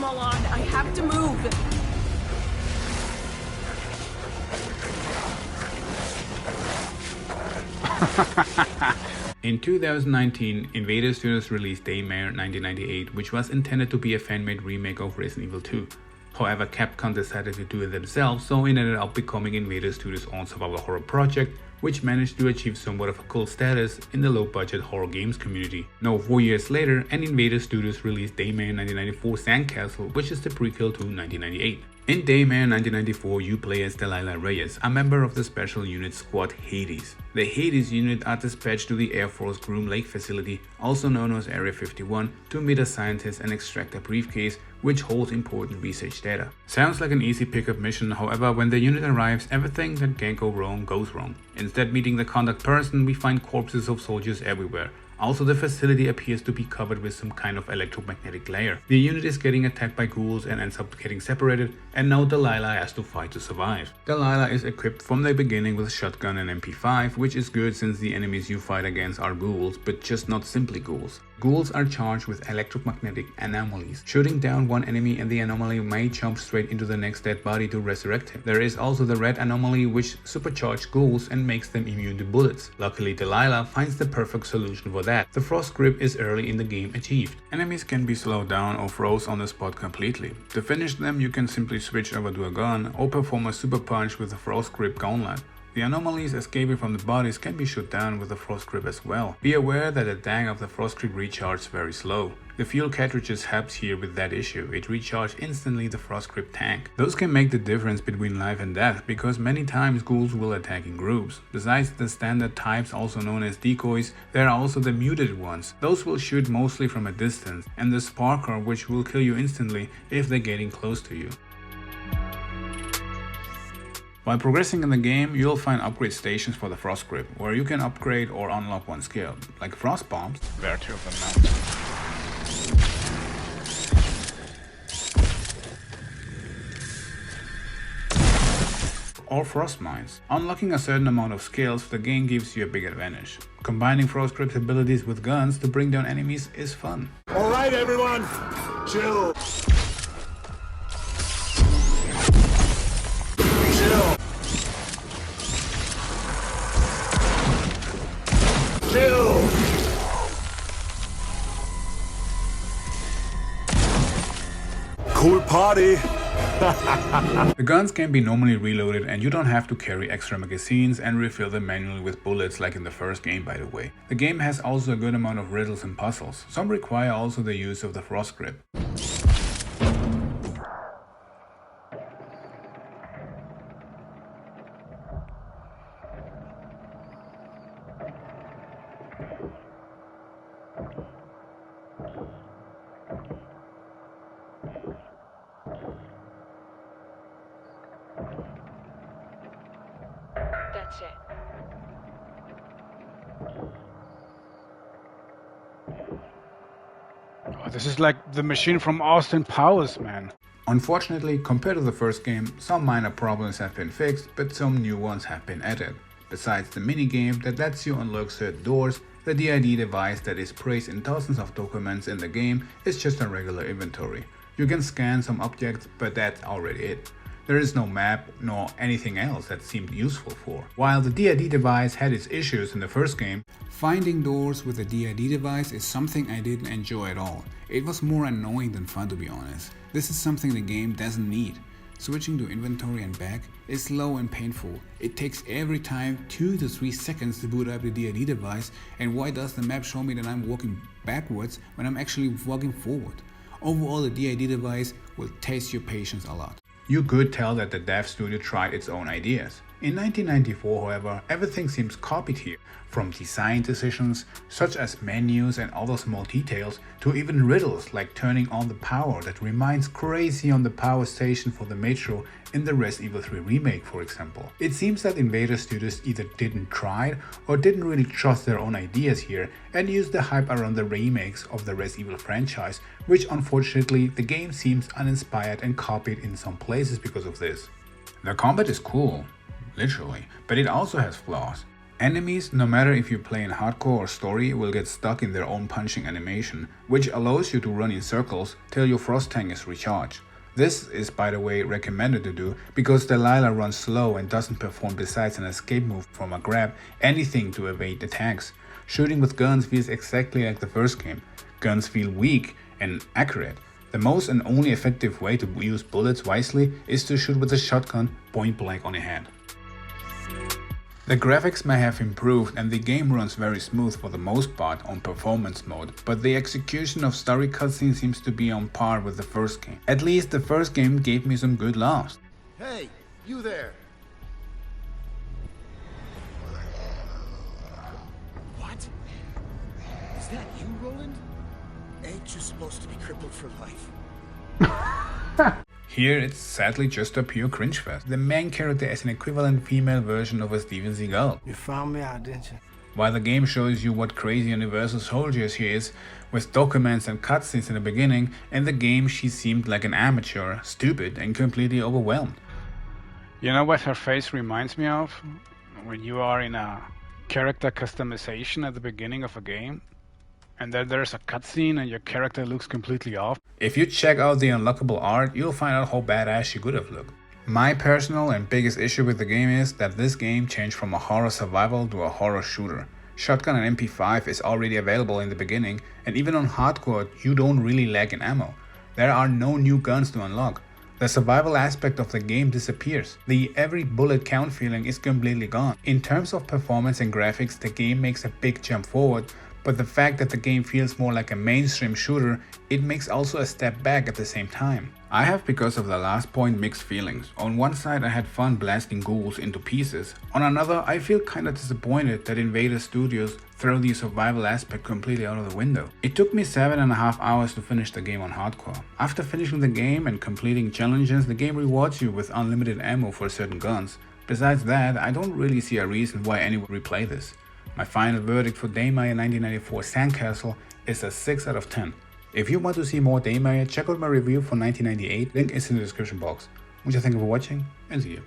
all on. I have to move. In 2019, Invader Studios released Daymare 1998, which was intended to be a fan-made remake of Resident Evil 2. However, Capcom decided to do it themselves, so it ended up becoming Invader Studios' own survival horror project, which managed to achieve somewhat of a cult status in the low-budget horror games community. Now, 4 years later, Invader Studios released Daymare 1994 Sandcastle, which is the prequel to 1998. In Daymare 1994, you play as Delilah Reyes, a member of the Special Unit Squad Hades. The Hades unit are dispatched to the Air Force Groom Lake facility, also known as Area 51, to meet a scientist and extract a briefcase which holds important research data. Sounds like an easy pickup mission, however, when the unit arrives, everything that can go wrong goes wrong. Instead meeting the contact person, we find corpses of soldiers everywhere. Also, the facility appears to be covered with some kind of electromagnetic layer. The unit is getting attacked by ghouls and ends up getting separated, and now Delilah has to fight to survive. Delilah is equipped from the beginning with a shotgun and MP5, which is good since the enemies you fight against are ghouls, but just not simply ghouls. Ghouls are charged with electromagnetic anomalies. Shooting down one enemy and the anomaly may jump straight into the next dead body to resurrect him. There is also the red anomaly which supercharges ghouls and makes them immune to bullets. Luckily, Delilah finds the perfect solution for that. The frost grip is early in the game achieved. Enemies can be slowed down or froze on the spot completely. To finish them, you can simply switch over to a gun or perform a super punch with the frost grip gauntlet. The anomalies escaping from the bodies can be shot down with the frost grip as well. Be aware that the tank of the frost grip recharges very slow. The fuel cartridges helps here with that issue. It recharges instantly the frost grip tank. Those can make the difference between life and death, because many times ghouls will attack in groups. Besides the standard types, also known as decoys, there are also the muted ones. Those will shoot mostly from a distance, and the sparker, which will kill you instantly if they're getting close to you. While progressing in the game, you'll find upgrade stations for the frost grip, where you can upgrade or unlock one skill, like frost bombs. There are two of them now. Or frost mines. Unlocking a certain amount of skills, the game gives you a big advantage. Combining frost grip's abilities with guns to bring down enemies is fun. Alright everyone, chill. Chill. Cool party. The guns can be normally reloaded and you don't have to carry extra magazines and refill them manually with bullets like in the first game, by the way. The game has also a good amount of riddles and puzzles. Some require also the use of the frost grip. That's it. Oh, this is like the machine from Austin Powers, man. Unfortunately, compared to the first game, some minor problems have been fixed, but some new ones have been added. Besides the minigame that lets you unlock certain doors, the DID device that is placed in dozens of documents in the game is just a regular inventory. You can scan some objects, but that's already it. There is no map nor anything else that seemed useful for. While the DID device had its issues in the first game, finding doors with the DID device is something I didn't enjoy at all. It was more annoying than fun, to be honest. This is something the game doesn't need. Switching to inventory and back is slow and painful. It takes every time 2 to 3 seconds to boot up the DID device, and why does the map show me that I'm walking backwards when I'm actually walking forward? Overall, the DID device will test your patience a lot. You could tell that the dev studio tried its own ideas. In 1994, however, everything seems copied here, from design decisions such as menus and other small details to even riddles like turning on the power that reminds crazy on the power station for the metro in the Resident Evil 3 remake, for example. It seems that Invader Studios either didn't try or didn't really trust their own ideas here and used the hype around the remakes of the Resident Evil franchise, which unfortunately the game seems uninspired and copied in some places because of this. The combat is cool, literally, but it also has flaws. Enemies, no matter if you play in hardcore or story, will get stuck in their own punching animation, which allows you to run in circles till your frost tank is recharged. This is, by the way, recommended to do because Delilah runs slow and doesn't perform, besides an escape move from a grab, anything to evade attacks. Shooting with guns feels exactly like the first game. Guns feel weak and accurate. The most and only effective way to use bullets wisely is to shoot with a shotgun point blank on your head. The graphics may have improved and the game runs very smooth for the most part on performance mode, but the execution of story cutscenes seems to be on par with the first game. At least the first game gave me some good laughs. Hey, you there. What? Is that you, Roland? Ain't you supposed to be crippled for life? Here it's sadly just a pure cringe fest. The main character is an equivalent female version of a Steven Seagal. You found me out, didn't you? While the game shows you what crazy universal soldier she is, with documents and cutscenes in the beginning, in the game she seemed like an amateur, stupid and completely overwhelmed. You know what her face reminds me of? When you are in a character customization at the beginning of a game, and then there's a cutscene and your character looks completely off. If you check out the unlockable art, you'll find out how badass she could have looked. My personal and biggest issue with the game is that this game changed from a horror survival to a horror shooter. Shotgun and MP5 is already available in the beginning, and even on hardcore you don't really lack in ammo. There are no new guns to unlock. The survival aspect of the game disappears. The every bullet count feeling is completely gone. In terms of performance and graphics, the game makes a big jump forward, but the fact that the game feels more like a mainstream shooter, it makes also a step back at the same time. I have, because of the last point, mixed feelings. On one side I had fun blasting ghouls into pieces. On another, I feel kinda disappointed that Invader Studios throw the survival aspect completely out of the window. It took me 7.5 hours to finish the game on hardcore. After finishing the game and completing challenges, the game rewards you with unlimited ammo for certain guns. Besides that, I don't really see a reason why anyone would replay this. My final verdict for Daymare 1994 Sandcastle is a 6 out of 10. If you want to see more Daymare, check out my review for 1998, link is in the description box. Muchas thanks for watching and see you.